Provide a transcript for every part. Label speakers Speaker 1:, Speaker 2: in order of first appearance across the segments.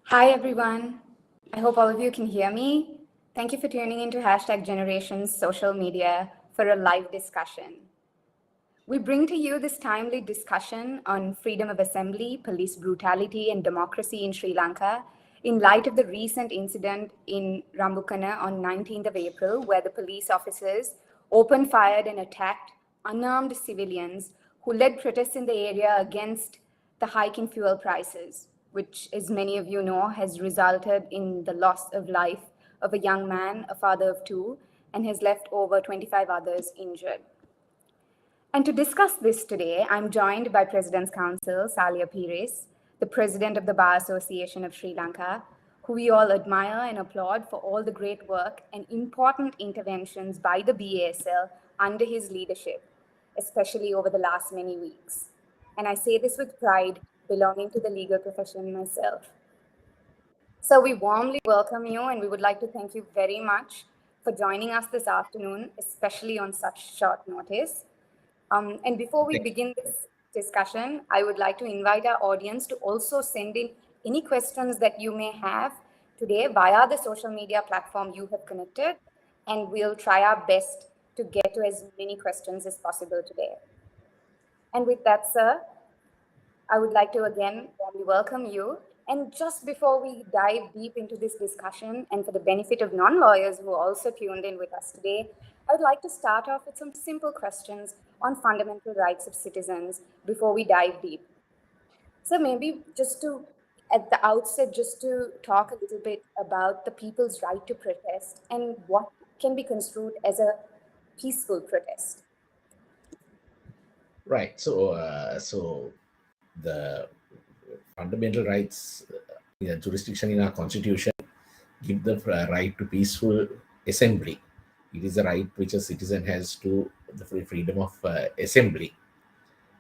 Speaker 1: Hi, everyone. I hope all of you can hear me. Thank you for tuning into #Generations social media for a live discussion. We bring to you this timely discussion on freedom of assembly, police brutality, and democracy in Sri Lanka in light of the recent incident in Rambukana on 19th of April, where the police officers opened fire and attacked unarmed civilians who led protests in the area against the hike in fuel prices, which, as many of you know, has resulted in the loss of life of a young man, a father of two, and has left over 25 others injured. And to discuss this today, I'm joined by President's Counsel, Salia Perez, the President of the Bar Association of Sri Lanka, who we all admire and applaud for all the great work and important interventions by the BASL under his leadership, especially over the last many weeks. And I say this with pride, belonging to the legal profession myself. So we warmly welcome you, and we would like to thank you very much for joining us this afternoon, especially on such short notice. And before we begin this discussion, I would like to invite our audience to also send in any questions that you may have today via the social media platform you have connected, and we'll try our best to get to as many questions as possible today. And with that, sir, I would like to again warmly welcome you. And just before we dive deep into this discussion, and for the benefit of non-lawyers who also tuned in with us today, I would like to start off with some simple questions on fundamental rights of citizens before we dive deep. So maybe just to, at the outset, just to talk a little bit about the people's right to protest and what can be construed as a peaceful protest.
Speaker 2: Right. So the fundamental rights jurisdiction in our constitution give the right to peaceful assembly. It is a right which a citizen has to the freedom of assembly,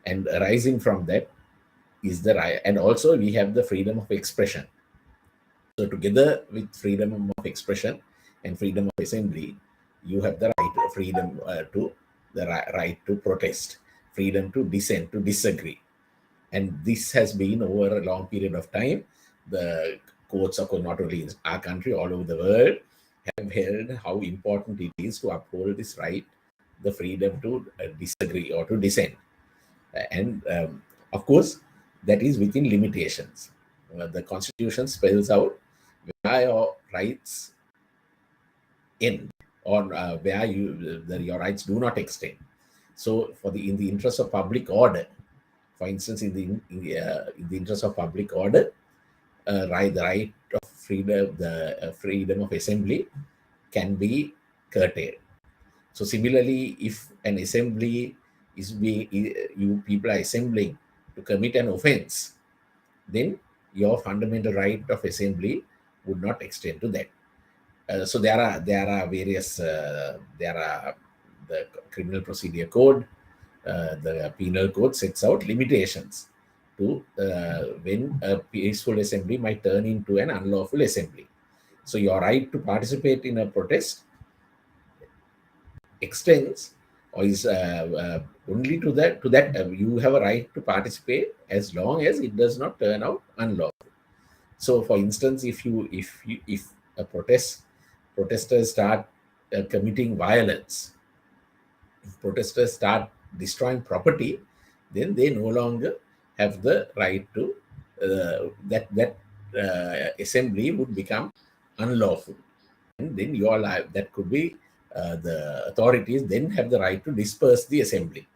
Speaker 2: and arising from that is the right. And also we have the freedom of expression. So together with freedom of expression and freedom of assembly, you have the right, freedom to the right to protest, freedom to dissent, to disagree. And this has been over a long period of time. The courts of not only in our country, all over the world, have held how important it is to uphold this right, the freedom to disagree or to dissent. And of course, that is within limitations. The Constitution spells out where your rights end or where your rights do not extend. So, in the interest of public order, for instance, in the interest of public order, the right of freedom, the freedom of assembly, can be curtailed. So, similarly, if an assembly is being, you people are assembling to commit an offense, then your fundamental right of assembly would not extend to that. So there are various there are the criminal procedure code, the penal code sets out limitations to when a peaceful assembly might turn into an unlawful assembly. So your right to participate in a protest extends or is only to that you have a right to participate as long as it does not turn out unlawful. So for instance, if a protesters start committing violence, if protesters start destroying property, then they no longer have the right to that assembly would become unlawful, and then your life that could be the authorities then have the right to disperse the assembly.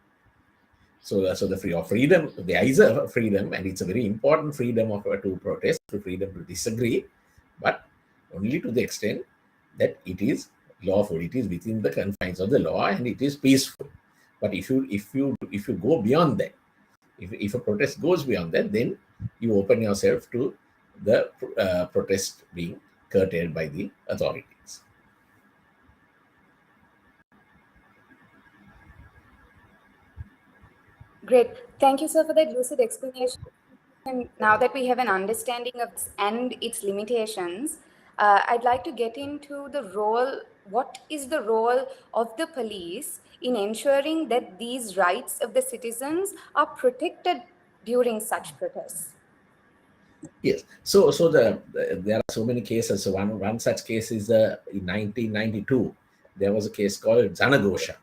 Speaker 2: So the freedom, there is a freedom, and it's a very important freedom of to protest, to freedom to disagree, but only to the extent that it is lawful, it is within the confines of the law, and it is peaceful. But if you go beyond that, if a protest goes beyond that, then you open yourself to the protest being curtailed by the authorities.
Speaker 1: Great. Thank you, sir, for that lucid explanation. And now that we have an understanding of this and its limitations, I'd like to get into the role. What is the role of the police in ensuring that these rights of the citizens are protected during such protests?
Speaker 2: Yes. There are so many cases. So one such case is in 1992. There was a case called Janagosha,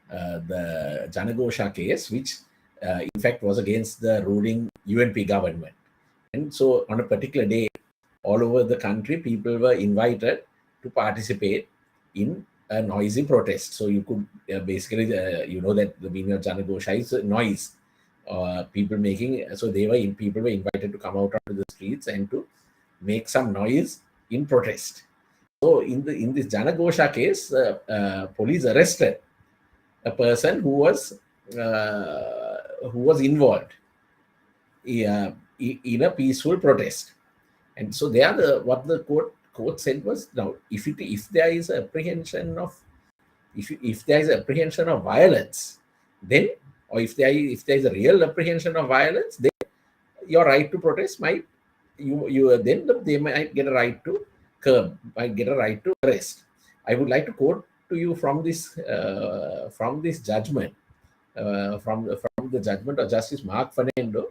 Speaker 2: the Janagosha case, which in fact was against the ruling UNP government. And so on a particular day, all over the country, people were invited to participate in a noisy protest. So you could basically, you know that the meaning of Janagosha is noise. People making, so people were invited to come out onto the streets and to make some noise in protest. So in this Janagosha case, police arrested a person who was involved in a peaceful protest. And so there, what the court said was, now if there is apprehension of if there is apprehension of violence, then, or if there is a real apprehension of violence, then your right to protest might then they might get a right to curb, might get a right to arrest. I would like to quote to you from this judgment, from the judgment of Justice Mark Fernando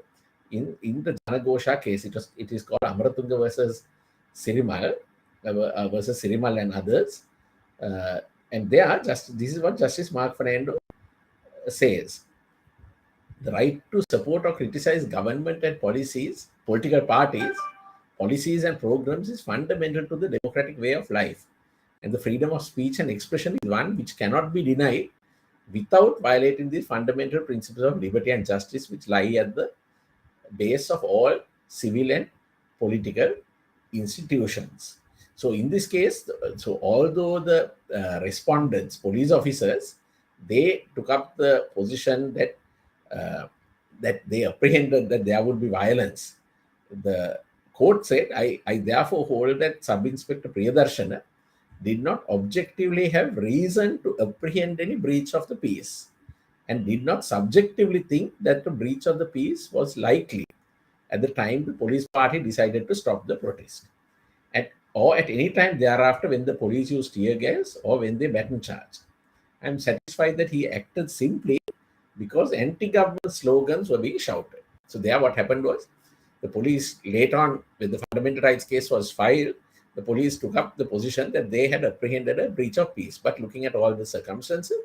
Speaker 2: in the Janagosha case. It is called Amaratunga versus Sirimal, and others. And this is what Justice Mark Fernando says: the right to support or criticize government and political parties, policies and programs is fundamental to the democratic way of life. And the freedom of speech and expression is one which cannot be denied without violating the fundamental principles of liberty and justice, which lie at the base of all civil and political institutions. So in this case, so although the respondents, police officers, they took up the position that they apprehended that there would be violence, the court said, I therefore hold that Sub-Inspector Priyadarshana did not objectively have reason to apprehend any breach of the peace and did not subjectively think that the breach of the peace was likely at the time the police party decided to stop the protest, or at any time thereafter when the police used tear gas or when they baton charged. I am satisfied that he acted simply because anti-government slogans were being shouted. So there what happened was, the police later on, when the fundamental rights case was filed, the police took up the position that they had apprehended a breach of peace. But looking at all the circumstances,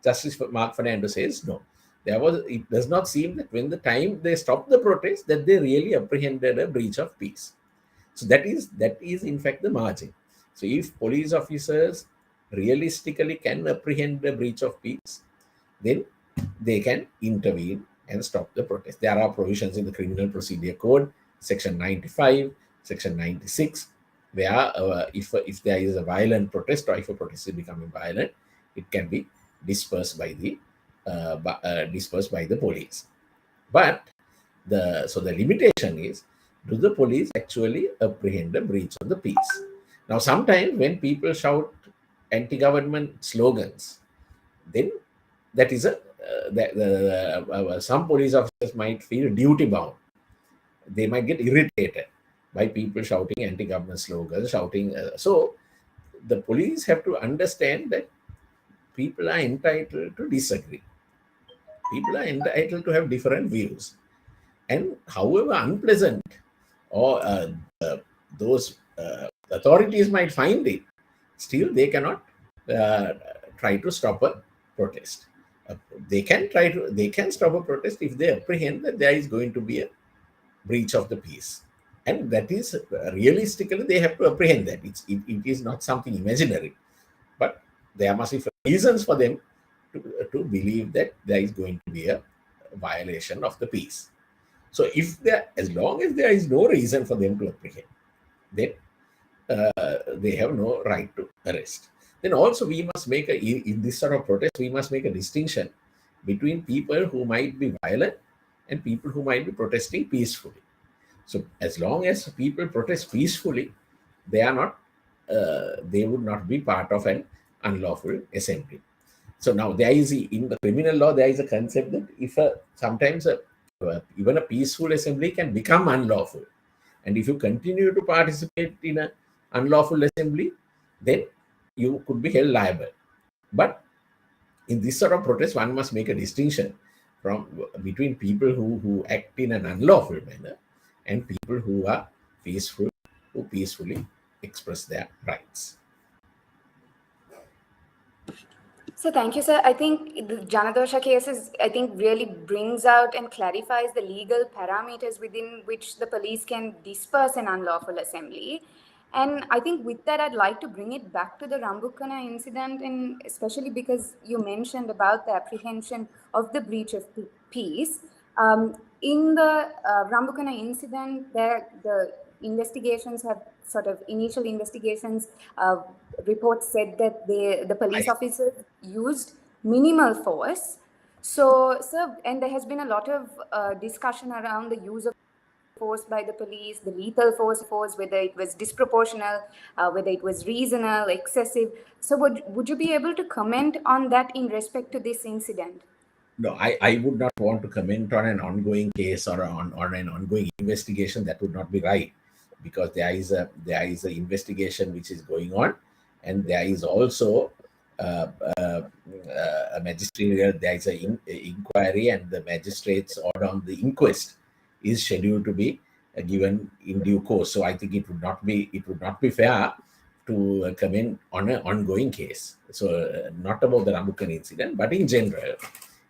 Speaker 2: Justice Mark Fernando says no. It does not seem that when the time they stopped the protest that they really apprehended a breach of peace. So that is in fact the margin. So if police officers realistically can apprehend a breach of peace, then they can intervene and stop the protest. There are provisions in the Criminal Procedure Code, Section 95, Section 96, where if there is a violent protest or if a protest is becoming violent, it can be dispersed by the police. But the limitation is, do the police actually apprehend a breach of the peace? Now, sometimes when people shout anti-government slogans, then that is some police officers might feel duty bound. They might get irritated by people shouting anti-government slogans, so the police have to understand that people are entitled to disagree. People are entitled to have different views. And however unpleasant or those authorities might find it, still they cannot try to stop a protest. They can stop a protest if they apprehend that there is going to be a breach of the peace. And that is realistically, they have to apprehend that. It is not something imaginary. But there must be reasons for them to believe that there is going to be a violation of the peace. So as long as there is no reason for them to apprehend, then they have no right to arrest. Then also we must make in this sort of protest, we must make a distinction between people who might be violent and people who might be protesting peacefully. So as long as people protest peacefully, they would not be part of an unlawful assembly. So now there is, in the criminal law, there is a concept that if sometimes even a peaceful assembly can become unlawful. And if you continue to participate in an unlawful assembly, then you could be held liable. But in this sort of protest, one must make a distinction from between people who act in an unlawful manner and people who are peaceful, who peacefully express their rights.
Speaker 1: So thank you, sir. I think the Janagosha case really brings out and clarifies the legal parameters within which the police can disperse an unlawful assembly. And I think with that, I'd like to bring it back to the Rambukana incident, and especially because you mentioned about the apprehension of the breach of peace. In the Rambukana incident, the investigations have initial investigations reports said that the police officers used minimal force. So, sir, and there has been a lot of discussion around the use of force by the police, the lethal force, whether it was disproportional, whether it was reasonable, excessive. So, would you be able to comment on that in respect to this incident?
Speaker 2: No, I would not want to comment on an ongoing case or on an ongoing investigation. That would not be right, because there is a investigation which is going on, and there is also uh, uh, a magisterial, there is a inquiry, and the magistrate's order on the inquest is scheduled to be given in due course. So I think it would not be fair to comment on an ongoing case. So not about the Rambukan incident, but in general,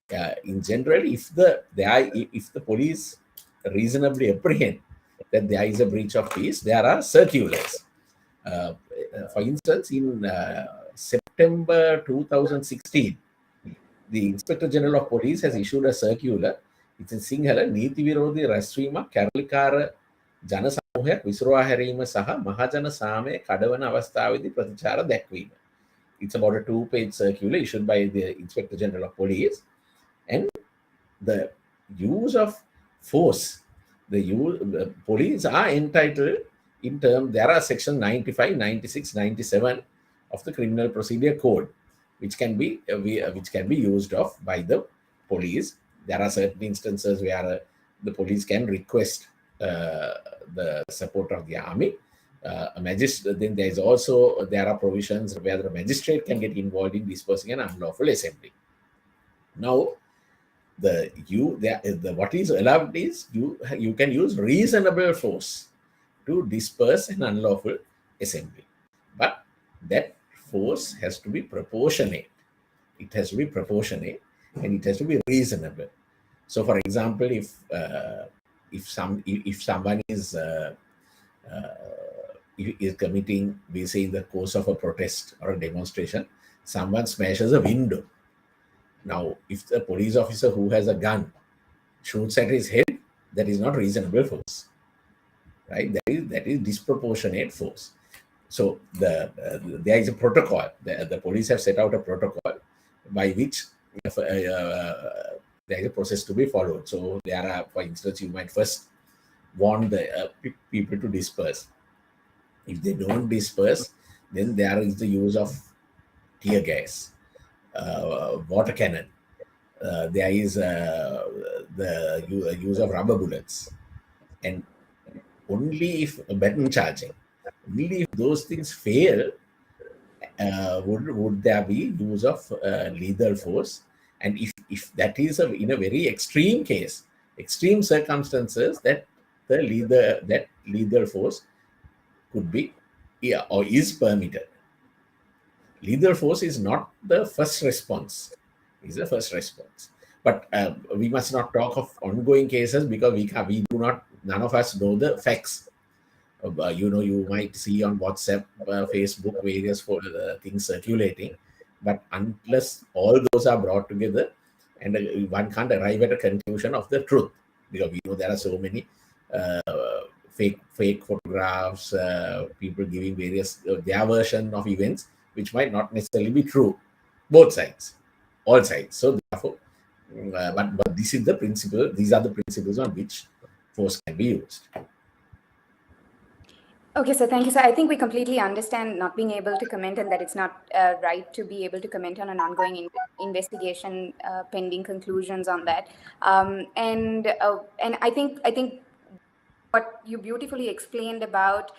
Speaker 2: if the police reasonably apprehend that there is a breach of peace, there are circulars. For instance, in September 2016, the Inspector General of Police has issued a circular. It's in Sinhala, නීති විරෝධී රැස්වීමක් කැරලිකාර ජන සමූහයක් විසිරුවා හැරීම සහ මහජන සාමය කඩවන අවස්ථාවේදී ප්‍රතිචාර දැක්වීම. It's about a 2-page circular issued by the Inspector General of Police. And the use of force, the police are entitled in term, there are section 95, 96, 97 of the Criminal Procedure Code, which can be used of by the police. There are certain instances where the police can request the support of the army. A magistrate. Then there are provisions where the magistrate can get involved in dispersing an unlawful assembly. Now, what is allowed is you can use reasonable force to disperse an unlawful assembly, but that force has to be proportionate. It has to be proportionate, and it has to be reasonable. So, for example, if someone is committing, we say, in the course of a protest or a demonstration, someone smashes a window. Now, if the police officer who has a gun shoots at his head, that is not reasonable force, right? That is disproportionate force. So there is a protocol. The police have set out a protocol by which there is a process to be followed. So there are, for instance, you might first warn the people to disperse. If they don't disperse, then there is the use of tear gas, water cannon. There is the use of rubber bullets, and only if baton charging, only if those things fail, would there be use of lethal force. And if that is in a very extreme case, extreme circumstances, that lethal force could be or is permitted. Lethal force is not the first response. It's the first response. But we must not talk of ongoing cases, because none of us know the facts. You might see on WhatsApp, Facebook, various things circulating. But unless all those are brought together, and one can't arrive at a conclusion of the truth, because we know there are so many fake photographs, people giving various their version of events, which might not necessarily be true, both sides, all sides. So therefore, but this is the principle. These are the principles on which force can be used.
Speaker 1: Okay, so thank you. So I think we completely understand not being able to comment and that it's not right to be able to comment on an ongoing investigation pending conclusions on that. And I think what you beautifully explained about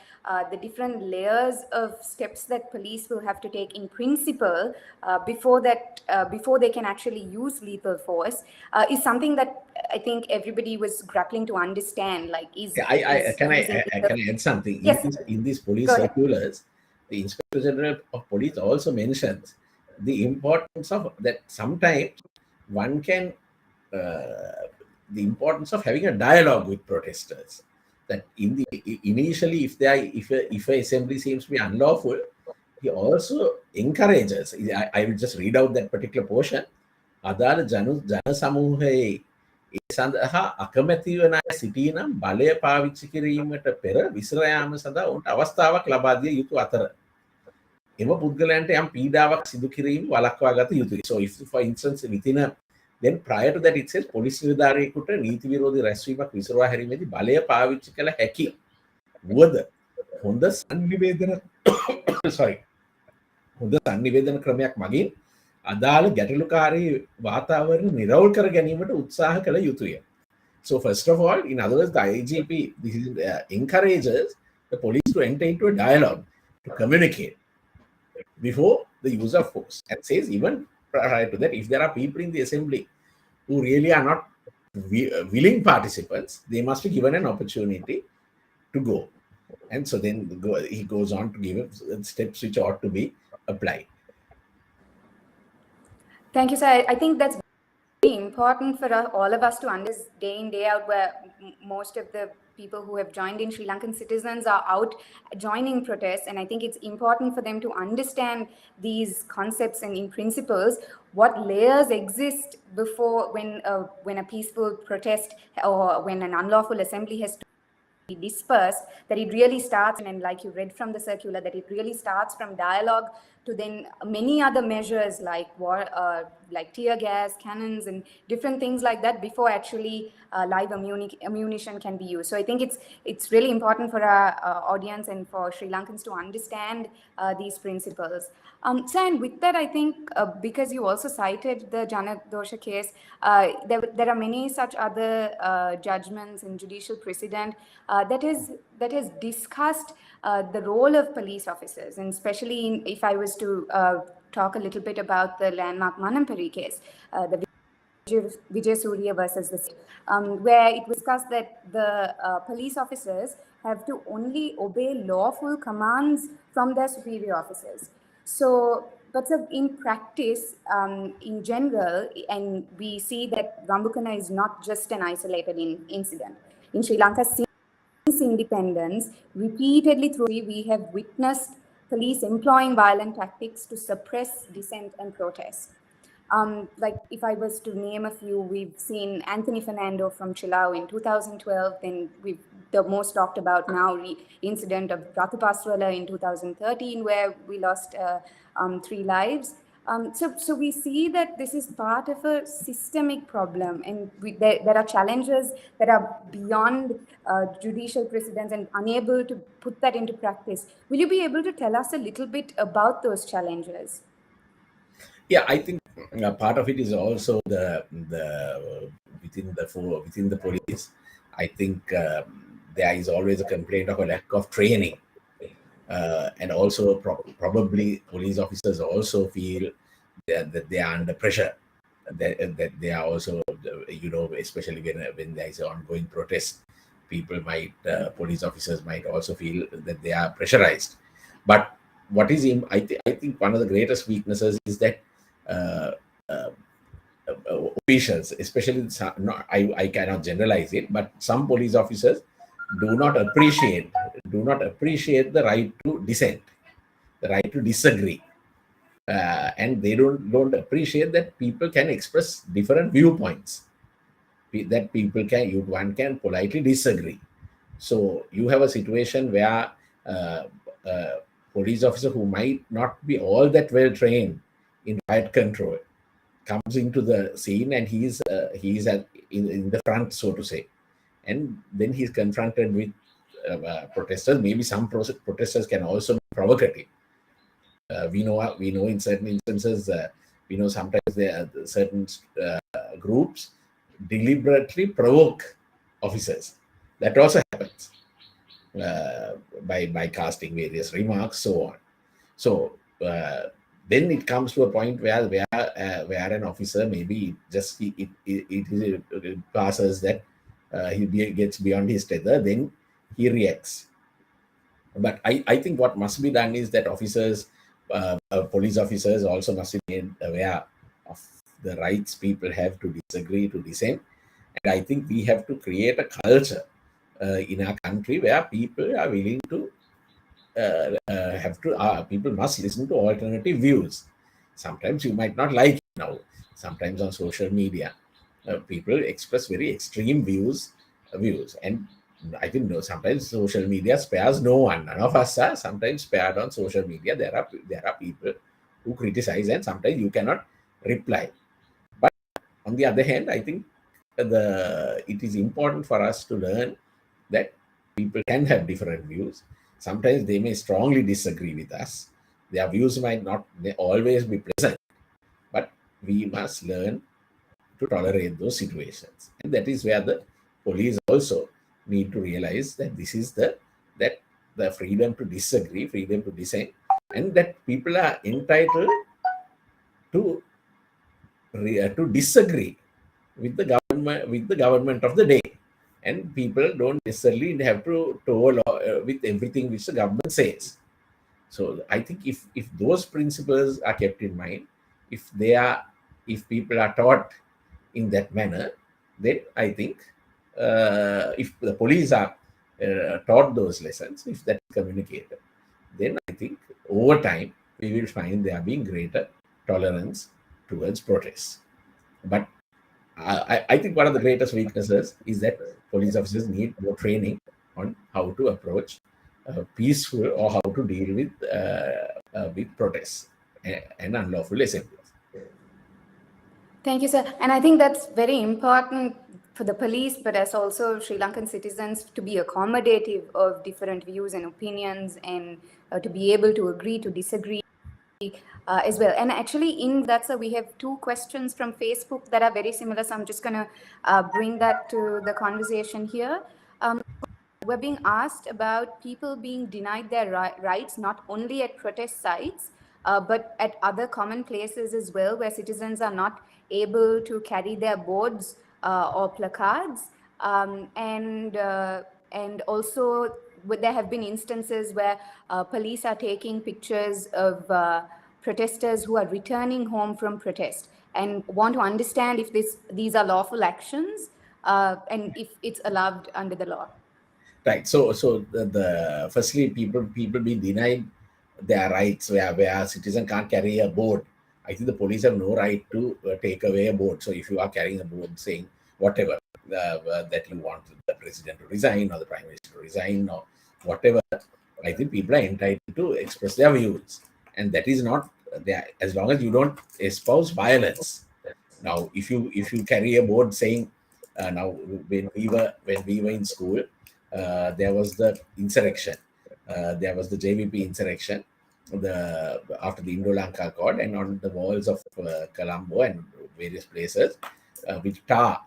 Speaker 1: the different layers of steps that police will have to take in principle before they can actually use lethal force is something that I think everybody was grappling to understand. Like, is
Speaker 2: Yeah, I
Speaker 1: is
Speaker 2: can
Speaker 1: using lethal.
Speaker 2: can I add something?
Speaker 1: Yes,
Speaker 2: In these police
Speaker 1: go ahead.
Speaker 2: circulars, the Inspector General of Police also mentions the importance of that. Sometimes one can the importance of having a dialogue with protesters. That initially, if a assembly seems to be unlawful, he also encourages. I will just read out that particular portion. අදාළ ජන සමූහයේ ඒ සඳහා අකමැති වන අය සිටීනම් බලය පාවිච්චි කිරීමට පෙර විසිර යාම සඳහා ඔවුන්ට අවස්ථාවක් ලබා දිය යුතු අතර එම පුද්ගලයන්ට යම් පීඩාවක් සිදු කිරීම වළක්වා ගත යුතුයි. So if for instance within a then prior to that it says පොලිස් නිලධාරියෙකුට නීති විරෝධී රැස්වීමක් විසිරවා හැරීමේදී බලය පාවිච්චි කළ හැකි වුවද හොඳ සංනිවේදන sorry හොඳ සංනිවේදන ක්‍රමයක් මගින් අදාළ ගැටලුකාරී වාතාවරණ නිරවුල් කර ගැනීමට උත්සාහ කළ යුතුය. So first of all, in other words, the IGP encourages the police to enter into a dialogue, to communicate before the use of force, and says even prior to that, if there are people in the assembly who really are not willing participants, they must be given an opportunity to go. And so then he goes on to give steps which ought to be applied.
Speaker 1: Thank you, sir. I think that's very important for all of us to understand day in, day out, where most of the people who have joined in Sri Lankan citizens are out joining protests. And I think it's important for them to understand these concepts and in principles, what layers exist before when a peaceful protest or when an unlawful assembly has to be dispersed, that it really starts, and like you read from the circular, that it really starts from dialogue to then many other measures like war, like tear gas, cannons, and different things like that before actually live ammunition can be used. So I think it's really important for our audience and for Sri Lankans to understand these principles. So, and with that, I think because you also cited the Janagosha case, there are many such other judgments and judicial precedent that has discussed the role of police officers, and especially if I was to talk a little bit about the landmark Manampari case, the Vijay Surya versus the state, where it was discussed that the police officers have to only obey lawful commands from their superior officers. So, but so in practice, in general, and we see that Rambukana is not just an isolated incident. In Sri Lanka, since independence, repeatedly through we have witnessed police employing violent tactics to suppress dissent and protest. Like if I was to name a few, we've seen Anthony Fernando from Chilao in 2012, then we've the most talked about now incident of Ratu Paswala in 2013, where we lost 3 lives. So we see that this is part of a systemic problem, and there are challenges that are beyond judicial precedents and unable to put that into practice. Will you be able to tell us a little bit about those challenges?
Speaker 2: Yeah, I think part of it is also the within the police. I think there is always a complaint of a lack of training, and also probably police officers also feel that they are under pressure. That they are also, especially when there is an ongoing protest, police officers might also feel that they are pressurized. But what is I think one of the greatest weaknesses is that officials, especially I cannot generalize it, but some police officers do not appreciate the right to dissent, the right to disagree, and they don't appreciate that people can express different viewpoints, that one can politely disagree. So you have a situation where police officer who might not be all that well trained in riot control comes into the scene, and he is in the front, so to say, and then he's confronted with protesters. Maybe some protesters can also be provocative. We know in certain instances, we know sometimes there are certain groups deliberately provoke officers. That also happens by casting various remarks, so on. So then it comes to a point where an officer maybe just it passes that gets beyond his tether, then he reacts. But I think what must be done is that officers, police officers also must be made aware of the rights people have to disagree, to dissent. And I think we have to create a culture in our country where people are willing to people must listen to alternative views. Sometimes you might not like it now. Sometimes on social media, people express very extreme views, and I think sometimes social media spares no one. None of us are sometimes spared on social media. There are people who criticize, and sometimes you cannot reply. But on the other hand, I think it is important for us to learn that people can have different views. Sometimes they may strongly disagree with us. Their views might not always be pleasant, but we must learn to tolerate those situations. And that is where the police also need to realize that this is the freedom to disagree, freedom to dissent, and that people are entitled to disagree with the government of the day. And people don't necessarily have to toll with everything which the government says. So I think if those principles are kept in mind, if people are taught in that manner, then I think if the police are taught those lessons, if that's communicated, then I think over time we will find there being greater tolerance towards protest. But I think one of the greatest weaknesses is that police officers need more training on how to approach peaceful or how to deal with protests and unlawful assemblies.
Speaker 1: Thank you, sir. And I think that's very important for the police, but as also Sri Lankan citizens, to be accommodative of different views and opinions, and to be able to agree to disagree as well. And actually in that, sir, we have two questions from Facebook that are very similar. So I'm just going to bring that to the conversation here. We're being asked about people being denied their rights, not only at protest sites, but at other common places as well, where citizens are not able to carry their boards or placards. And also there have been instances where police are taking pictures of protesters who are returning home from protest, and want to understand if these are lawful actions and if it's allowed under the law.
Speaker 2: Right. So the firstly, people being denied their rights where a citizen can't carry a board. I think the police have no right to take away a board. So if you are carrying a board saying whatever that you want the president to resign or the prime minister to resign or whatever, I think people are entitled to express their views, and that is not there as long as you don't espouse violence. Now, if you carry a board saying now when we were in school, there was the insurrection, there was the JVP insurrection, after the Indo-Lanka Accord, and on the walls of Colombo and various places with tar,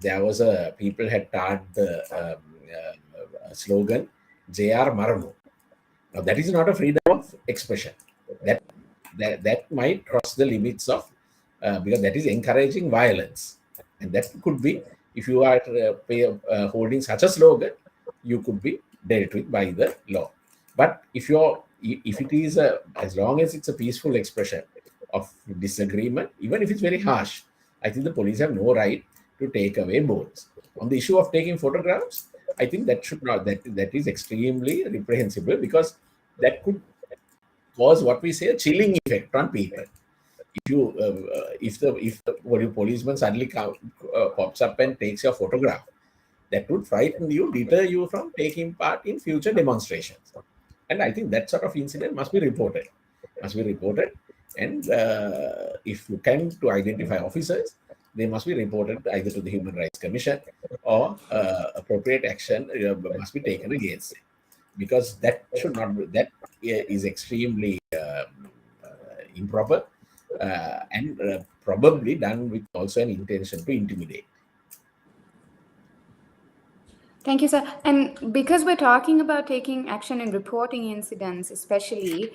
Speaker 2: there was people had tarred the slogan "JR Maramu." Now that is not a freedom of expression. That might cross the limits of because that is encouraging violence, and that could be, if you are holding such a slogan, you could be dealt with by the law. But if it is as long as it's a peaceful expression of disagreement, even if it's very harsh, I think the police have no right to take away boards. On the issue of taking photographs, I think that should not that is extremely reprehensible, because that could cause what we say a chilling effect on people. If the policeman suddenly pops up and takes your photograph, that would frighten you, deter you from taking part in future demonstrations. And I think that sort of incident must be reported. And if you can, to identify officers, they must be reported either to the Human Rights Commission or appropriate action must be taken against it, because that should not be, that is extremely improper and probably done with also an intention to intimidate.
Speaker 1: Thank you, sir. And because we're talking about taking action and reporting incidents, especially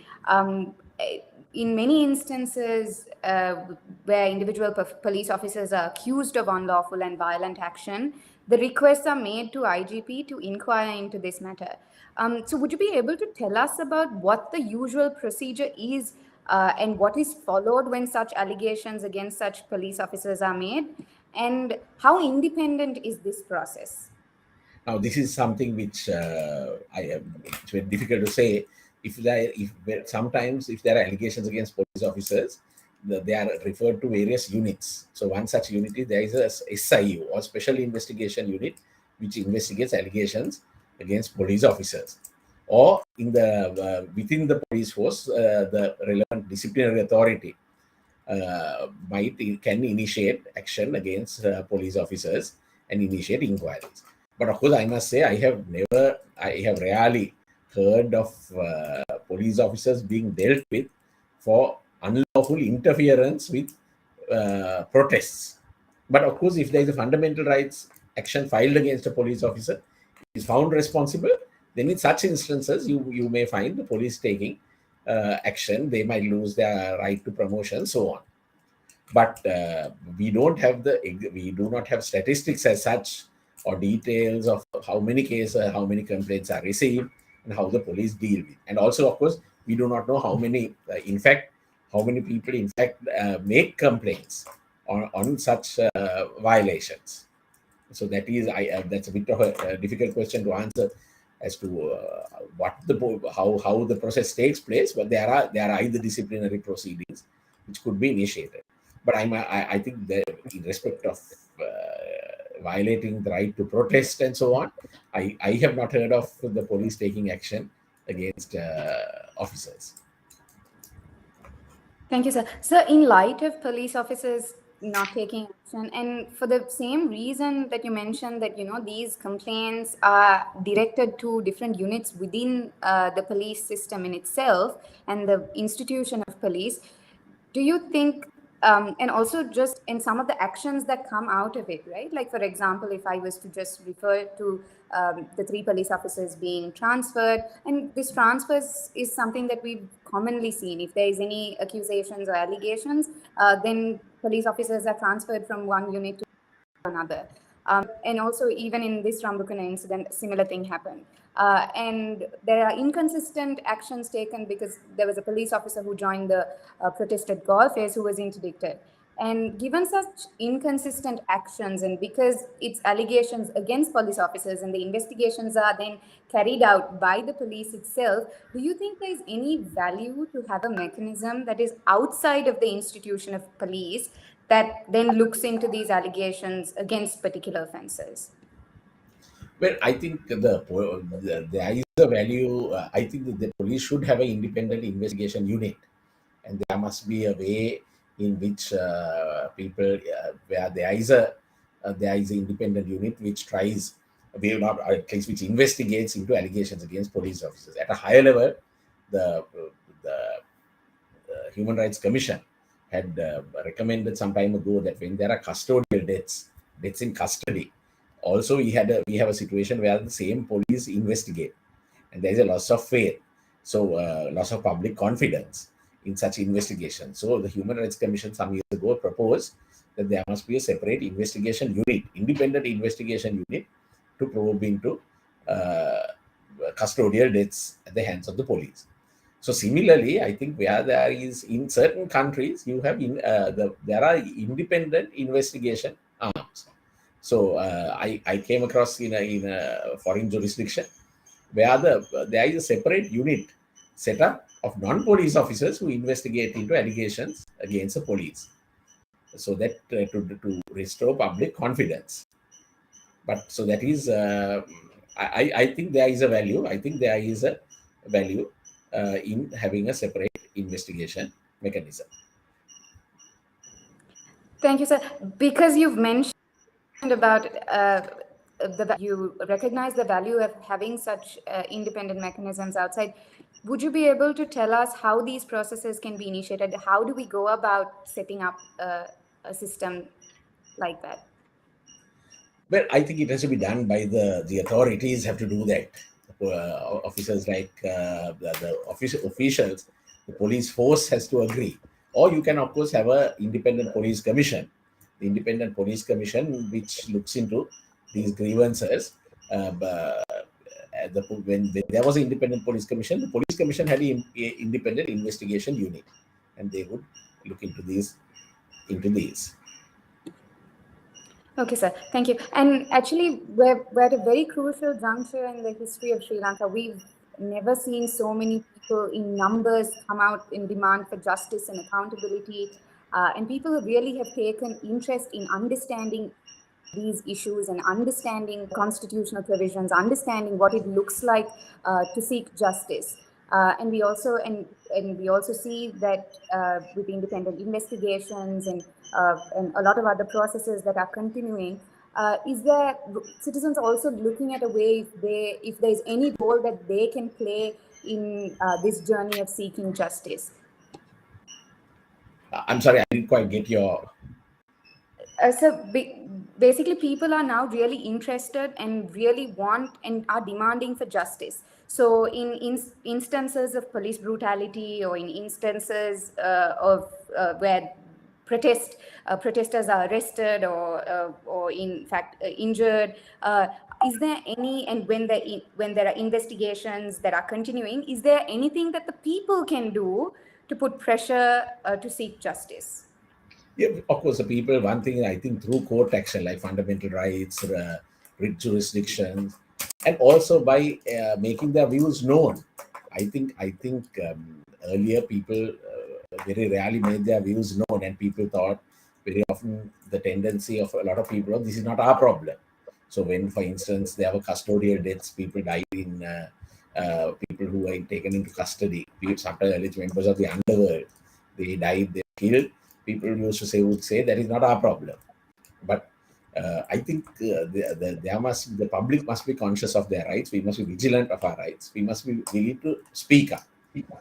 Speaker 1: in many instances where individual police officers are accused of unlawful and violent action, the requests are made to IGP to inquire into this matter. So, would you be able to tell us about what the usual procedure is and what is followed when such allegations against such police officers are made? And how independent is this process?
Speaker 2: Now, this is something which it's very difficult to say. Sometimes if there are allegations against police officers, they are referred to various units. So one such unit is there is a SIU, or Special Investigation Unit, which investigates allegations against police officers. Or in the within the police force, the relevant disciplinary authority can initiate action against police officers and initiate inquiries. But of course, I must say I have rarely heard of police officers being dealt with for unlawful interference with protests. But of course, if there is a fundamental rights action filed against a police officer, is found responsible, then in such instances, you may find the police taking action. They might lose their right to promotion, so on. But we do not have statistics as such, or details of how many cases, how many complaints are received, and how the police deal with. And also, of course, we do not know how many, how many people in fact make complaints on such violations. So that's a bit of a difficult question to answer as to how the process takes place. But there are either disciplinary proceedings which could be initiated. But I think that in respect of violating the right to protest and so on, I have not heard of the police taking action against officers.
Speaker 1: Thank you, sir. So, in light of police officers not taking action, and for the same reason that you mentioned that these complaints are directed to different units within the police system in itself and the institution of police, do you think and also just in some of the actions that come out of it, right? Like, for example, if I was to just refer to the 3 police officers being transferred, and this transfers is something that we've commonly seen. If there is any accusations or allegations, then police officers are transferred from one unit to another. And also, even in this Rambukana incident, similar thing happened. And there are inconsistent actions taken because there was a police officer who joined the protested golfers who was interdicted. And given such inconsistent actions, and because it's allegations against police officers and the investigations are then carried out by the police itself, do you think there is any value to have a mechanism that is outside of the institution of police that then looks into these allegations against particular offenses?
Speaker 2: Well, I think there is a value. I think that the police should have an independent investigation unit, and there must be a way in which where there is an independent unit which tries, not at least which investigates into allegations against police officers at a higher level. The Human Rights Commission had recommended some time ago that when there are custodial deaths in custody, also we have a situation where the same police investigate, and there is a loss of faith, so loss of public confidence in such investigation. So the Human Rights Commission some years ago proposed that there must be a separate investigation unit, independent investigation unit, to probe into custodial deaths at the hands of the police. So similarly, I think where there is, in certain countries, you have there are independent investigation arms. So I came across in a foreign jurisdiction where there is a separate unit set up of non-police officers who investigate into allegations against the police, so that to restore public confidence. But so that is, I think there is a value. I think there is a value in having a separate investigation mechanism.
Speaker 1: Thank you, sir. Because you've mentioned about you recognize the value of having such independent mechanisms outside. Would you be able to tell us how these processes can be initiated? How do we go about setting up a system like that?
Speaker 2: Well, I think it has to be done by the authorities have to do that. Officers like the officials, the police force has to agree. Or you can, of course, have a independent police commission. The independent police commission, which looks into these grievances. When there was an independent police commission, the police commission had an independent investigation unit, and they would look into these.
Speaker 1: Okay, sir. Thank you. And actually, we're at a very crucial juncture in the history of Sri Lanka. We've never seen so many people in numbers come out in demand for justice and accountability. And people who really have taken interest in understanding these issues and understanding constitutional provisions, understanding what it looks like to seek justice. And we also see that with independent investigations and a lot of other processes that are continuing, is there citizens also looking at a way if there's any role that they can play in this journey of seeking justice?
Speaker 2: I'm sorry, I didn't quite get your.
Speaker 1: So basically, people are now really interested and really want and are demanding for justice. So in instances of police brutality or in instances of where protesters are arrested or in fact injured, is there any, and when there are investigations that are continuing, is there anything that the people can do to put pressure to seek justice?
Speaker 2: Yeah, of course, the people, one thing I think through court action like fundamental rights, writ jurisdictions, and also by making their views known. I think earlier people very rarely made their views known, and people thought very often the tendency of a lot of people, this is not our problem. So when, for instance, there were custodial deaths, people died in people who were taken into custody, sometimes alleged members of the underworld, they died, they were killed. People would say that is not our problem. But I think the public must be conscious of their rights. We must be vigilant of our rights. We must be willing to speak up.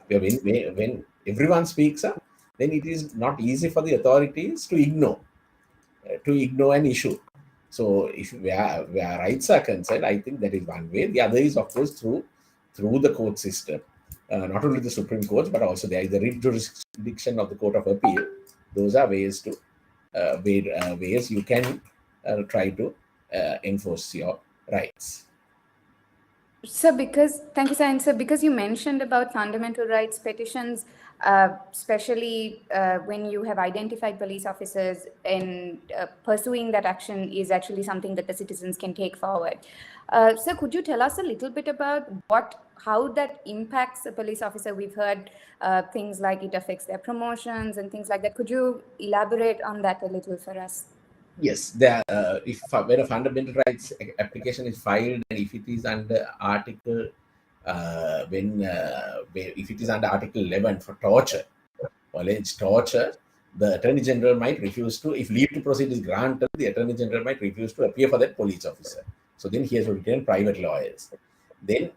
Speaker 2: When everyone speaks up, then it is not easy for the authorities to ignore an issue. So if where rights are concerned, I think that is one way. The other is, of course, through the court system. Not only the Supreme Court, but also there is the writ jurisdiction of the Court of Appeal. Those are ways you can try to enforce your rights.
Speaker 1: So thank you, sir. And so because you mentioned about fundamental rights petitions, especially when you have identified police officers, and pursuing that action is actually something that the citizens can take forward. So could you tell us a little bit about how that impacts a police officer? We've heard things like it affects their promotions and things like that. Could you elaborate on that a little for us?
Speaker 2: Yes, there. When a fundamental rights application is filed, and if it is under Article, if it is under Article 11 for torture, alleged torture, the Attorney General might refuse to. If leave to proceed is granted, the Attorney General might refuse to appear for that police officer. So then he has to retain private lawyers. Then,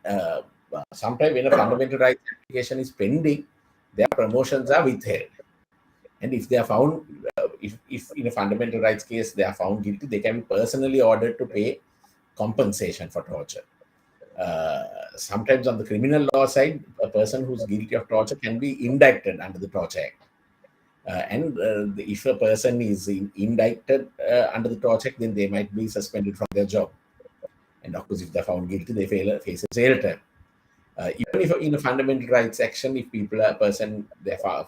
Speaker 2: sometime when a fundamental rights application is pending, their promotions are withheld. And if they are found, if in a fundamental rights case they are found guilty, they can be personally ordered to pay compensation for torture. Sometimes on the criminal law side, a person who's guilty of torture can be indicted under the Torture Act. If a person is indicted under the Torture Act, then they might be suspended from their job. And of course, if they're found guilty, they face a jail term. Even if in a fundamental rights action, if they're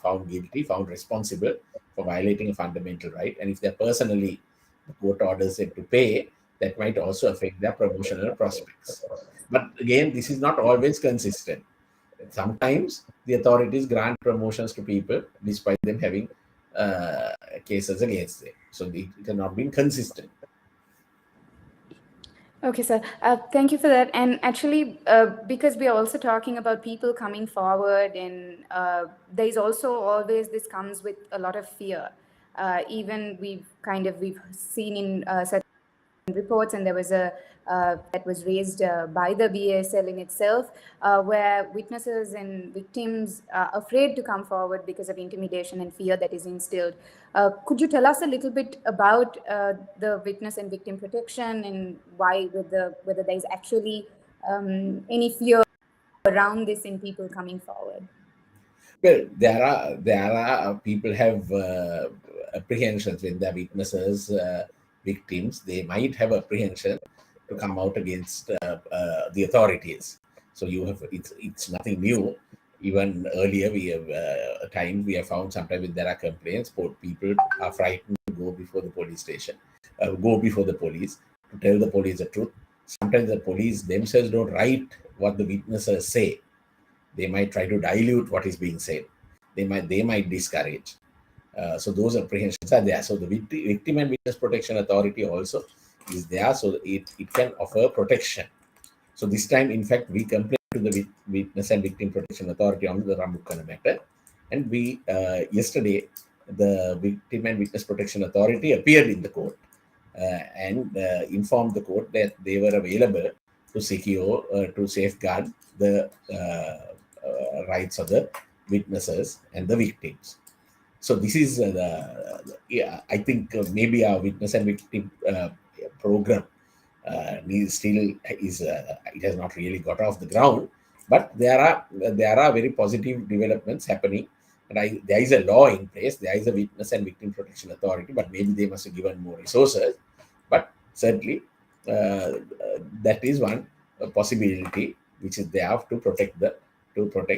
Speaker 2: found guilty, found responsible for violating a fundamental right, and if they're personally, the court orders them to pay, that might also affect their promotional prospects. But again, this is not always consistent. Sometimes the authorities grant promotions to people despite them having cases against them. So it has not been consistent.
Speaker 1: Okay, sir. Thank you for that. And actually, because we are also talking about people coming forward, and there's also always this comes with a lot of fear. Even we've seen in certain reports, and there was a that was raised by the BASL in itself, where witnesses and victims are afraid to come forward because of intimidation and fear that is instilled. Could you tell us a little bit about the witness and victim protection, and why, whether there is actually any fear around this in people coming forward?
Speaker 2: Well, there are people have apprehensions when they're witnesses, victims. They might have apprehension to come out against the authorities. So it's nothing new. Even earlier, we have times we have found sometimes when there are complaints, people are frightened to go before the police station, go before the police to tell the police the truth. Sometimes the police themselves don't write what the witnesses say. They might try to dilute what is being said. They might discourage. So those apprehensions are there. So the Victim and Witness Protection Authority also is there, so it can offer protection. So this time, in fact, we complained to the Witness and Victim Protection Authority on the Ramukkana matter, and we yesterday the Victim and Witness Protection Authority appeared in the court and informed the court that they were available to secure, to safeguard the rights of the witnesses and the victims. So this is I think maybe our witness and victim program it has not really got off the ground, but there are very positive developments happening. And there is a law in place. There is a Witness and Victim Protection Authority, but maybe they must have given more resources. But certainly, that is one possibility which is there to protect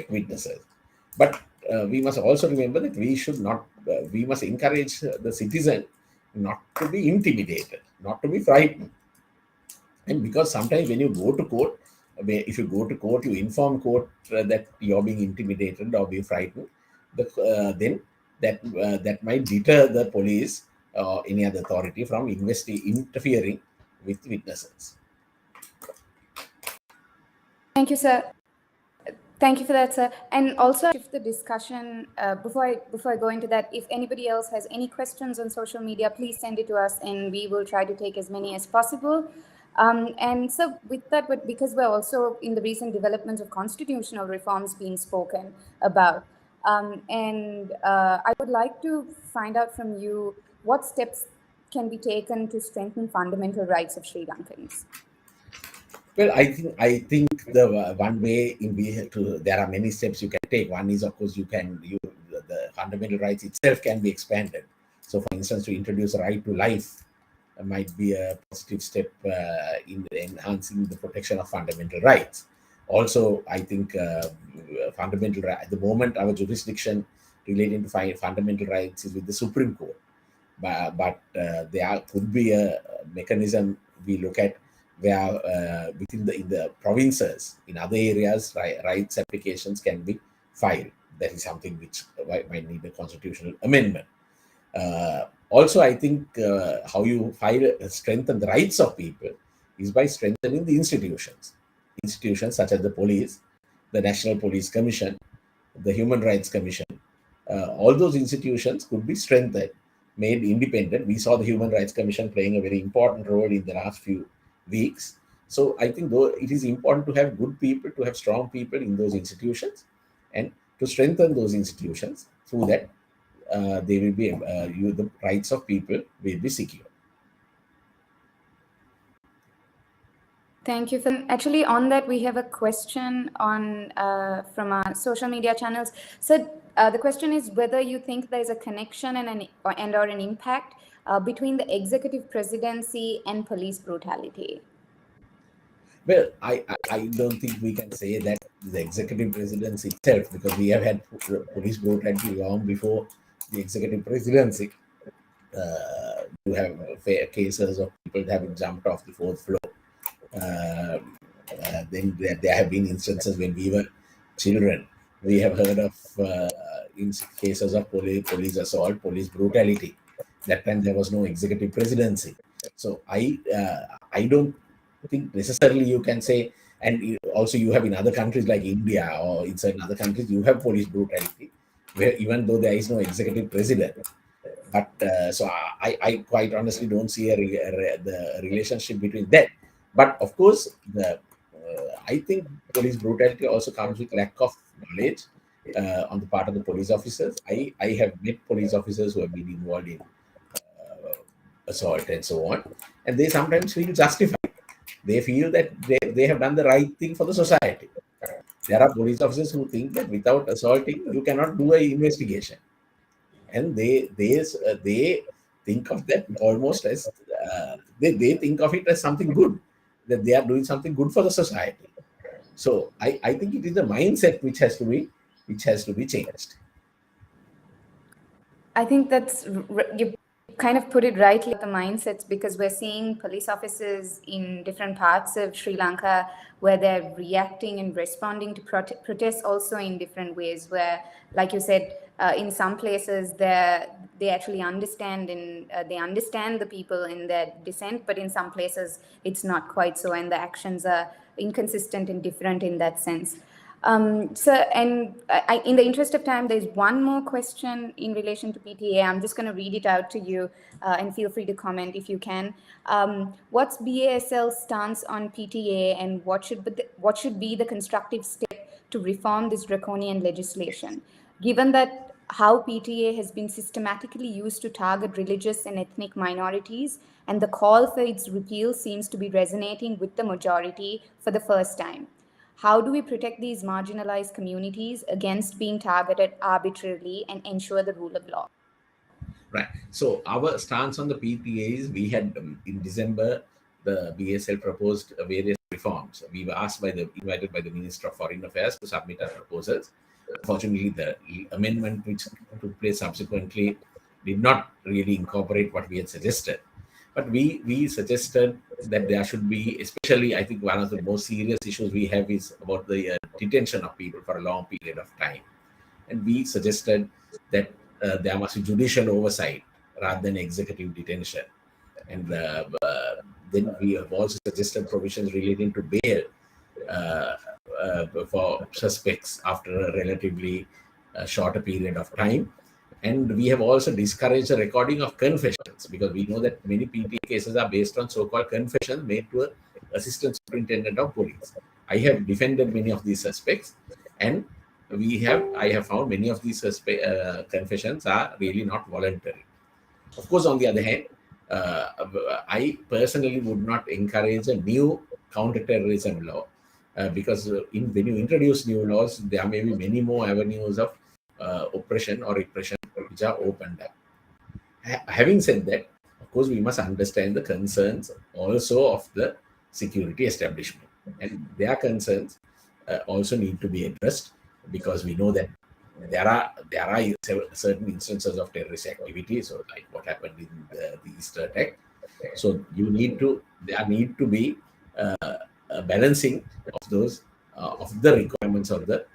Speaker 2: witnesses. But we must also remember that we must encourage the citizen not to be intimidated, not to be frightened. And because sometimes when you go to court, if you go to court, you inform court that you're being intimidated or being frightened, then that might deter the police or any other authority from interfering with witnesses.
Speaker 1: Thank you, sir. Thank you for that, sir. And also, shift the discussion before I go into that. If anybody else has any questions on social media, please send it to us, and we will try to take as many as possible. And so, with that, but because we're also in the recent developments of constitutional reforms being spoken about, and I would like to find out from you what steps can be taken to strengthen fundamental rights of Sri Lankans.
Speaker 2: Well, I think the one way there are many steps you can take. One is, of course, the fundamental rights itself can be expanded. So, for instance, to introduce a right to life might be a positive step in enhancing the protection of fundamental rights. Also, I think fundamental right at the moment, our jurisdiction relating to fundamental rights is with the Supreme Court, but there could be a mechanism we look at where in the provinces, in other areas, rights applications can be filed. That is something which might need a constitutional amendment. Also, I think how you strengthen the rights of people is by strengthening the institutions such as the police, the National Police Commission, the Human Rights Commission. All those institutions could be strengthened, made independent. We saw the Human Rights Commission playing a very important role in the last few weeks. So I think though it is important to have good people, to have strong people in those institutions, and to strengthen those institutions through that they will be the rights of people will be secure.
Speaker 1: Thank you. Actually, on that, we have a question on from our social media channels. So the question is whether you think there is a connection and an impact between the executive presidency and police brutality.
Speaker 2: Well, I don't think we can say that the executive presidency itself, because we have had police brutality long before the executive presidency. You have cases of people having jumped off the fourth floor. Then there have been instances when we were children. We have heard of in cases of police assault, police brutality. That time there was no executive presidency. So I don't think necessarily you can say, and also you have in other countries like India or in certain other countries, you have police brutality, where even though there is no executive president, But so I quite honestly don't see the relationship between that. But of course, I think police brutality also comes with lack of knowledge on the part of the police officers. I have met police officers who have been involved in assault and so on, and they sometimes feel justified. They feel that they have done the right thing for the society. There are police officers who think that without assaulting, you cannot do an investigation, and they think of that almost as they think of it as something good, that they are doing something good for the society. So I think it is the mindset which has to be changed.
Speaker 1: I think you kind of put it rightly, the mindsets, because we're seeing police officers in different parts of Sri Lanka where they're reacting and responding to protests also in different ways. Where, like you said, in some places they actually understand and they understand the people in their dissent, but in some places it's not quite so, and the actions are inconsistent and different in that sense. So, and in the interest of time, there's one more question in relation to PTA. I'm just going to read it out to you, and feel free to comment if you can. What's BASL's stance on PTA, and what should be the constructive step to reform this draconian legislation? Given that how PTA has been systematically used to target religious and ethnic minorities, and the call for its repeal seems to be resonating with the majority for the first time. How do we protect these marginalized communities against being targeted arbitrarily and ensure the rule of law?
Speaker 2: Right. So our stance on the PTA is, we had in December, the BSL proposed various reforms. We were invited by the Minister of Foreign Affairs to submit our proposals. Unfortunately, the amendment which took place subsequently did not really incorporate what we had suggested. But we suggested that there should be, especially, I think one of the most serious issues we have is about the detention of people for a long period of time. And we suggested that there must be judicial oversight rather than executive detention. And then we have also suggested provisions relating to bail for suspects after a relatively shorter period of time. And we have also discouraged the recording of confessions, because we know that many PTA cases are based on so-called confessions made to an assistant superintendent of police. I have defended many of these suspects, and I have found many of these confessions are really not voluntary. Of course, on the other hand, I personally would not encourage a new counterterrorism law, because when you introduce new laws, there may be many more avenues of oppression or repression which are opened up. Having said that, of course, we must understand the concerns also of the security establishment, and their concerns also need to be addressed, because we know that there are certain instances of terrorist activity, so like what happened in the Easter attack. So there need to be a balancing of those of the requirements of the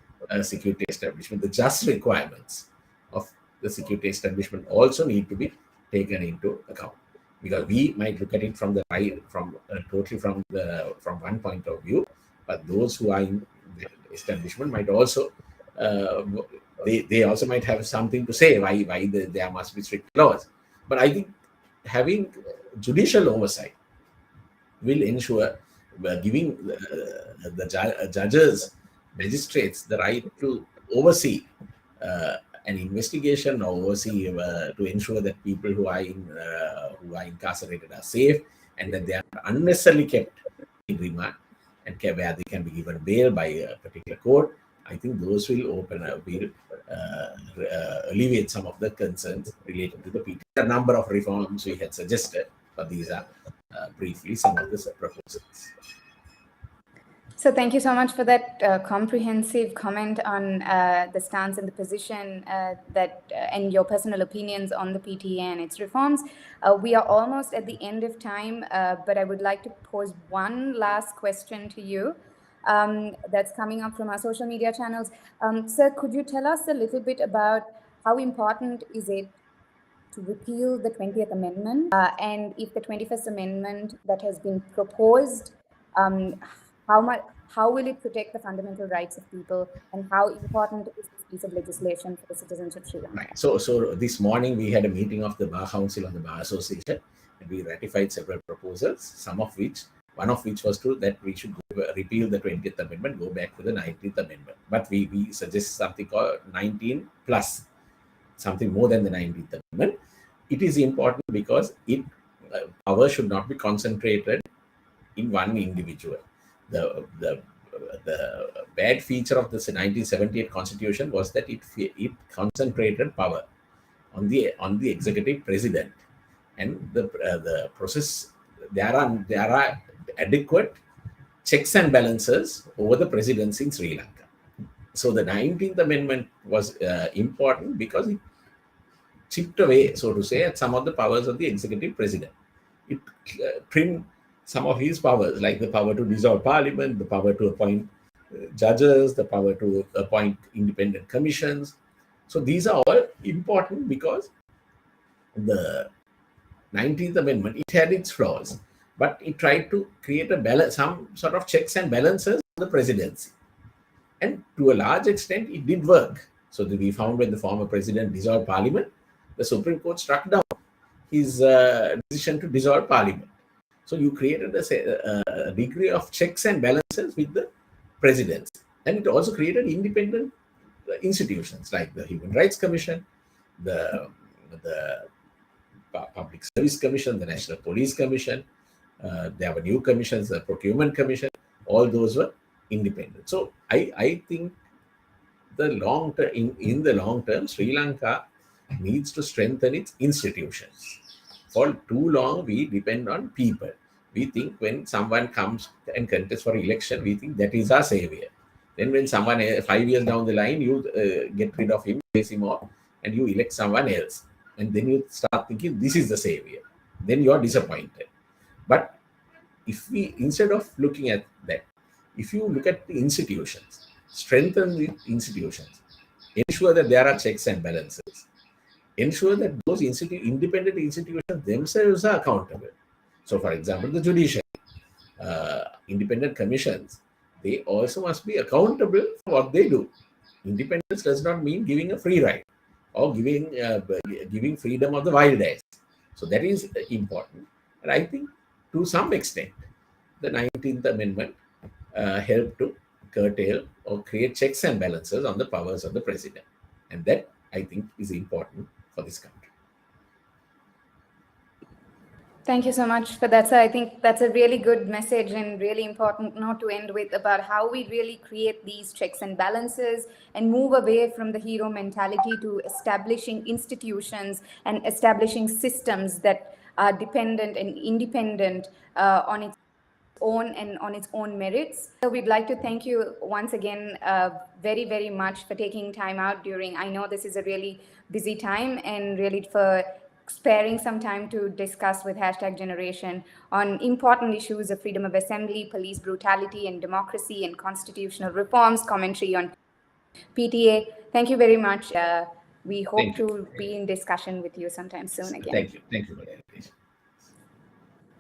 Speaker 2: security establishment. The just requirements of the security establishment also need to be taken into account, because we might look at it from the right, from totally from one point of view, but those who are in the establishment might also they also might have something to say why there must be strict laws. But I think having judicial oversight will ensure giving the judges, magistrates, the right to oversee an investigation, or oversee to ensure that people who are incarcerated are safe, and that they are unnecessarily kept in remand, and where they can be given bail by a particular court. I think those will alleviate some of the concerns related to the PT. A number of reforms we had suggested, but these are briefly some of the proposals.
Speaker 1: So thank you so much for that comprehensive comment on the stance and the position and your personal opinions on the PTA and its reforms. We are almost at the end of time, but I would like to pose one last question to you that's coming up from our social media channels. Sir, could you tell us a little bit about how important is it to repeal the 20th Amendment, and if the 21st Amendment that has been proposed, how will it protect the fundamental rights of people, and how important is this piece of legislation for the citizens of Sri Lanka?
Speaker 2: Right. So this morning we had a meeting of the Bar Council and the Bar Association, and we ratified several proposals. One of which was that we should repeal the 20th Amendment, go back to the 19th Amendment. But we suggest something called 19 plus, something more than the 19th Amendment. It is important because power should not be concentrated in one individual. The bad feature of this 1978 Constitution was that it concentrated power on the executive president, and the process, there are adequate checks and balances over the presidency in Sri Lanka. So the 19th Amendment was important because it chipped away, so to say, at some of the powers of the executive president. It trimmed some of his powers, like the power to dissolve parliament, the power to appoint judges, the power to appoint independent commissions. So these are all important because the 19th Amendment, it had its flaws, but it tried to create a balance, some sort of checks and balances on the presidency. And to a large extent, it did work. So we found when the former president dissolved parliament, the Supreme Court struck down his decision to dissolve parliament. So you created a degree of checks and balances with the presidency. And it also created independent institutions like the Human Rights Commission, the Public Service Commission, the National Police Commission. There were new commissions, the Procurement Commission. All those were independent. So I think in the long term, Sri Lanka needs to strengthen its institutions. For too long, we depend on people. We think when someone comes and contests for election, we think that is our savior. Then when someone 5 years down the line, you get rid of him, place him off, and you elect someone else. And then you start thinking, this is the savior. Then you are disappointed. But if we, instead of looking at that, if you look at the institutions, strengthen the institutions, ensure that there are checks and balances, ensure that those independent institutions themselves are accountable. So, for example, the judiciary, independent commissions, they also must be accountable for what they do. Independence does not mean giving a free ride or giving freedom of the wild ass. So that is important. And I think to some extent, the 19th Amendment helped to curtail or create checks and balances on the powers of the president. And that, I think, is important for this country.
Speaker 1: Thank you so much for that, sir. I think that's a really good message and really important note to end with about how we really create these checks and balances and move away from the hero mentality to establishing institutions and establishing systems that are dependent and independent on its own and on its own merits. So we'd like to thank you once again very, very much for taking time out during, I know this is a really busy time, and really for sparing some time to discuss with #Generation on important issues of freedom of assembly, police brutality and democracy, and constitutional reforms, commentary on PTA. Thank you very much. We hope to be in discussion with you sometime soon again.
Speaker 2: Thank you for the invitation.